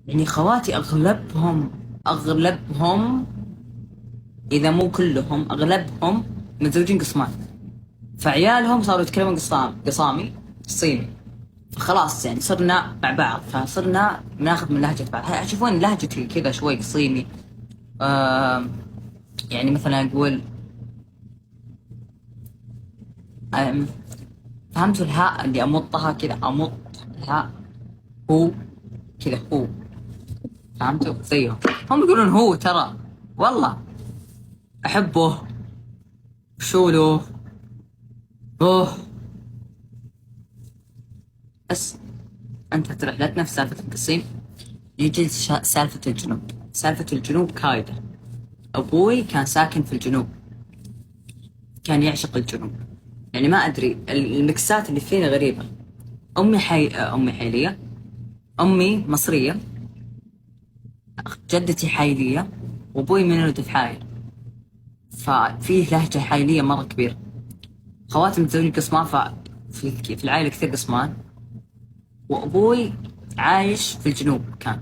يعني خواتي أغلبهم إذا مو كلهم أغلبهم متزوجين قصمان، فعيالهم صاروا يتكلمون قصامي صيني، فخلاص يعني صرنا مع بعض، فصرنا ناخذ من لهجة بعض. تشوفون لهجتي كذا شوي صيني. يعني مثلا أقول فهمتوا الهاء اللي أمطها كذا، أمط الهاء هو كذا، هو فهمتوا زيهم. هم يقولون هو، ترى والله أحبه، شوله، روح. بس انتهت رحلتنا في سالفة القصيم. يجي سالفة الجنوب. سالفة الجنوب كايدة. أبوي كان ساكن في الجنوب، كان يعشق الجنوب. يعني ما أدري المكسات اللي فينا غريبة. أمي حيلية، أمي مصرية، جدتي حايلية، وأبوي من ولد حايل، ففيه لهجة حايلية مرة كبيرة. خواتي متزوجين قصمان، في العائلة كثير قصمان، وأبوي عايش في الجنوب كان.